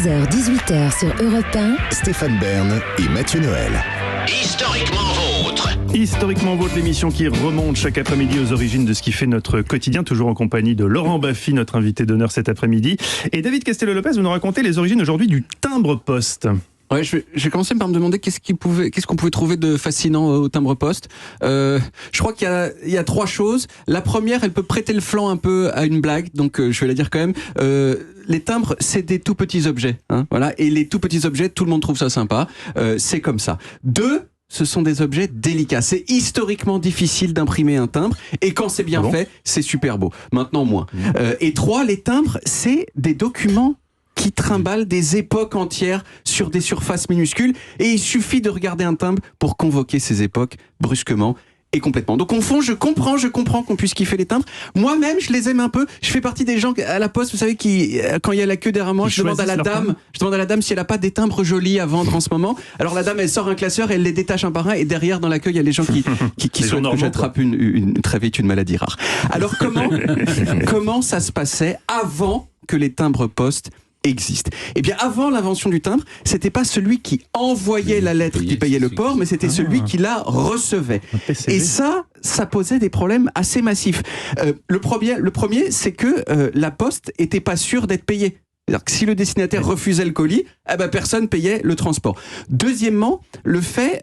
16h-18h sur Europe 1. Stéphane Bern et Mathieu Noël. Historiquement vôtre. Historiquement vôtre, l'émission qui remonte chaque après-midi aux origines de ce qui fait notre quotidien, toujours en compagnie de Laurent Baffy, notre invité d'honneur cet après-midi. Et David Castello-Lopez, vous nous racontez les origines aujourd'hui du timbre-poste. Ouais, je vais commencer par me demander qu'est-ce qu'on pouvait trouver de fascinant au timbre-poste. Je crois qu'il y a trois choses. La première, elle peut prêter le flanc un peu à une blague, donc je vais la dire quand même. Les timbres, c'est des tout petits objets, hein, voilà. Et les tout petits objets, tout le monde trouve ça sympa. C'est comme ça. Deux, ce sont des objets délicats. C'est historiquement difficile d'imprimer un timbre, et quand c'est bien fait, c'est super beau. Maintenant, moins. Et trois, les timbres, c'est des documents qui trimballent des époques entières sur des surfaces minuscules, et il suffit de regarder un timbre pour convoquer ces époques brusquement et complètement. Donc au fond, je comprends qu'on puisse kiffer les timbres. Moi-même, je les aime un peu. Je fais partie des gens à la poste, vous savez, qui, quand il y a la queue derrière moi, je demande à la dame si elle a pas des timbres jolis à vendre en ce moment. Alors la dame, elle sort un classeur, elle les détache un par un, et derrière, dans l'accueil, il y a les gens qui souhaitent que j'attrape très vite une maladie rare. Alors comment ça se passait avant que les timbres postes existe. Eh bien, avant l'invention du timbre, c'était pas celui qui envoyait la lettre qui payait le port, mais c'était celui qui la recevait. Et ça posait des problèmes assez massifs. Le premier, c'est que la poste était pas sûre d'être payée. C'est-à-dire que si le destinataire refusait le colis, personne payait le transport. Deuxièmement, le fait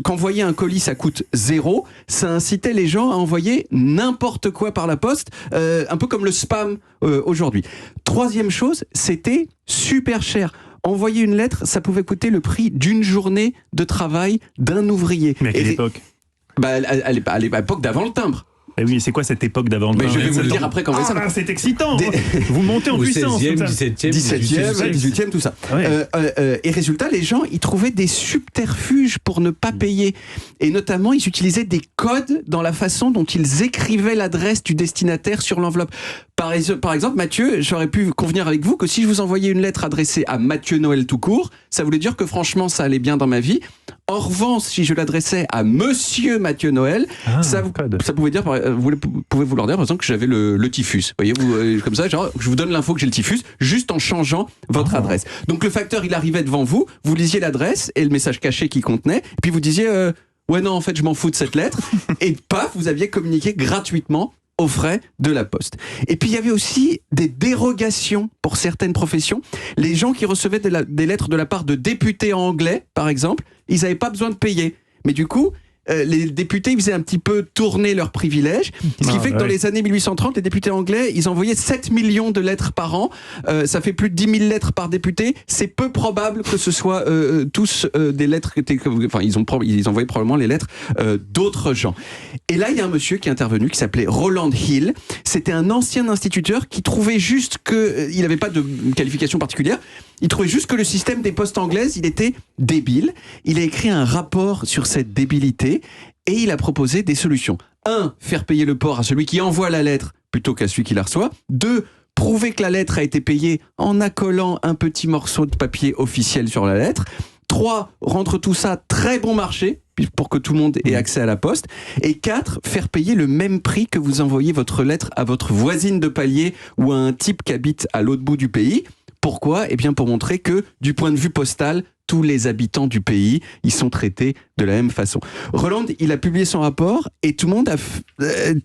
qu'envoyer un colis, ça coûte 0, ça incitait les gens à envoyer n'importe quoi par la poste, un peu comme le spam aujourd'hui. Troisième chose, c'était super cher. Envoyer une lettre, ça pouvait coûter le prix d'une journée de travail d'un ouvrier. Mais à quelle époque ? À l'époque d'avant le timbre. Eh oui, c'est quoi cette époque d'avant? Mais je vais vous le dire après quand c'est excitant. Vous montez en puissance. 16e, 17e, 18e, tout ça. Ouais. Et résultat, les gens, ils trouvaient des subterfuges pour ne pas payer. Et notamment, ils utilisaient des codes dans la façon dont ils écrivaient l'adresse du destinataire sur l'enveloppe. Par exemple, Mathieu, j'aurais pu convenir avec vous que si je vous envoyais une lettre adressée à Mathieu Noël tout court, ça voulait dire que franchement, ça allait bien dans ma vie. En revanche, si je l'adressais à Monsieur Mathieu Noël, ça pouvait dire, vous pouvez vouloir dire par exemple que j'avais le typhus. Voyez, comme ça, genre, je vous donne l'info que j'ai le typhus juste en changeant votre adresse. Donc le facteur, il arrivait devant vous, vous lisiez l'adresse et le message caché qu'il contenait, et puis vous disiez ouais non, en fait, je m'en fous de cette lettre, et paf, vous aviez communiqué gratuitement aux frais de la poste. Et puis il y avait aussi des dérogations pour certaines professions. Les gens qui recevaient des lettres de la part de députés anglais, par exemple, ils n'avaient pas besoin de payer. Mais du coup, les députés, ils faisaient un petit peu tourner leurs privilèges, ce qui fait que dans les années 1830, les députés anglais, ils envoyaient 7 millions de lettres par an, ça fait plus de 10 000 lettres par député. C'est peu probable que ce soit tous des lettres ils envoyaient probablement les lettres d'autres gens. Et là, il y a un monsieur qui est intervenu, qui s'appelait Roland Hill. C'était un ancien instituteur qui trouvait juste il n'avait pas de qualification particulière. Il trouvait juste que le système des postes anglaises, il était débile. Il a écrit un rapport sur cette débilité et il a proposé des solutions. 1. Faire payer le port à celui qui envoie la lettre plutôt qu'à celui qui la reçoit. 2. Prouver que la lettre a été payée en accolant un petit morceau de papier officiel sur la lettre. 3. Rendre tout ça très bon marché pour que tout le monde ait accès à la poste. Et 4. Faire payer le même prix que vous envoyez votre lettre à votre voisine de palier ou à un type qui habite à l'autre bout du pays. Pourquoi ? Eh bien, pour montrer que, du point de vue postal, tous les habitants du pays, ils sont traités de la même façon. Roland, il a publié son rapport et tout le monde a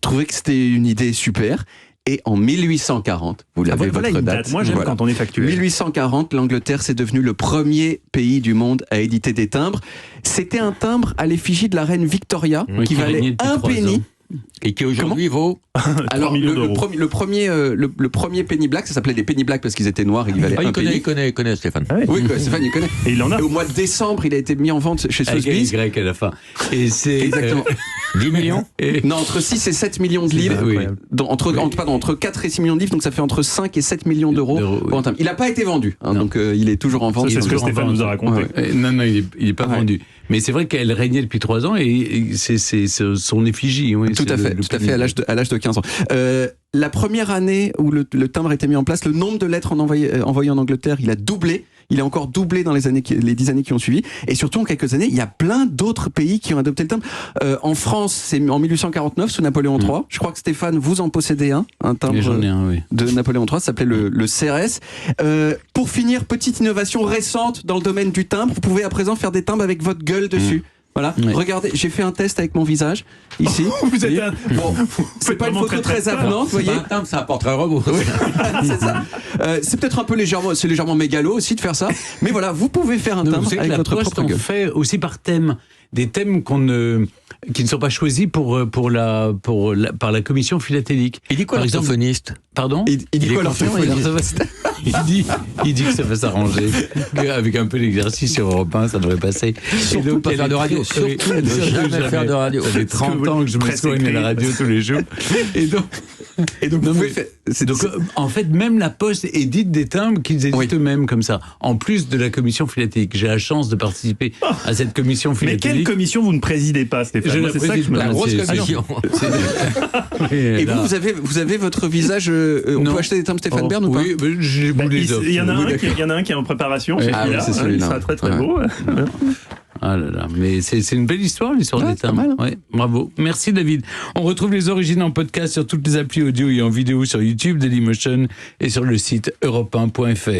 trouvé que c'était une idée super. Et en 1840, vous l'avez votre date. Moi, j'aime quand on est factuel. 1840, l'Angleterre, c'est devenu le premier pays du monde à éditer des timbres. C'était un timbre à l'effigie de la reine Victoria, qui valait un penny. Et qui aujourd'hui vaut alors le premier penny black, ça s'appelait des penny black parce qu'ils étaient noirs et ils valaient un penny. Il connaît Stéphane. Ah ouais. Oui, Stéphane, il connaît. Et il en a. Et au mois de décembre, il a été mis en vente chez Sotheby's. Avec un Y à la fin. Et c'est exactement 10 millions. Non, entre 6 et 7 millions de livres. Oui. Entre 4 et 6 millions de livres, donc ça fait entre 5 et 7 millions d'euros. Oui. Il n'a pas été vendu, donc il est toujours en vente. Ça, c'est ce que Stéphane nous a raconté. Ouais. Non, il n'est pas vendu. Mais c'est vrai qu'elle régnait depuis 3 ans et c'est son effigie. Oui, tout à fait, à l'âge de 15 ans. La première année où le timbre a été mis en place, le nombre de lettres envoyées en Angleterre, il a doublé. Il a encore doublé dans les 10 années qui ont suivi. Et surtout, en quelques années, il y a plein d'autres pays qui ont adopté le timbre. En France, c'est en 1849 sous Napoléon III. Je crois que Stéphane, vous en possédez un timbre J'en ai un, oui. de Napoléon III, ça s'appelait le CRS. Pour finir, petite innovation récente dans le domaine du timbre, vous pouvez à présent faire des timbres avec votre gueule dessus. Voilà, regardez, j'ai fait un test avec mon visage, ici. Vous êtes Bon, c'est pas une photo très avenante, vous voyez. Un timbre, ça apporterait un robot. C'est ça. C'est peut-être un peu légèrement mégalo aussi de faire ça, mais voilà, vous pouvez faire un timbre avec votre propre gueule. On fait aussi par thème, des thèmes qui ne sont pas choisis par la commission philatélique. Il dit quoi, l'orthophoniste? Pardon? Il dit quoi, l'orthophoniste? Il dit que ça va s'arranger, qu'avec un peu d'exercice sur Europe 1, ça devrait passer. Surtout pas faire de radio. Surtout ne jamais faire de radio. Ça fait 30 ans que je me soigne à la radio tous les jours. Et donc, en fait, même la Poste édite des timbres qu'ils éditent eux-mêmes comme ça, en plus de la commission philatélique. J'ai la chance de participer à cette commission philatélique. Mais quelle commission vous ne présidez pas, Stéphane? C'est ça que je me La grosse commission. Et vous avez votre visage. On peut acheter des timbres Stéphane Bern ou pas? Oui, j'ai voulu les offres. Il y en a un qui est en préparation. C'est celui-là. Il sera très très beau. Ah là là, mais c'est une belle histoire, l'histoire des timbres. Mal, hein. Ouais, bravo. Merci David. On retrouve les origines en podcast sur toutes les applis audio et en vidéo sur YouTube, Dailymotion et sur le site europe1.fr.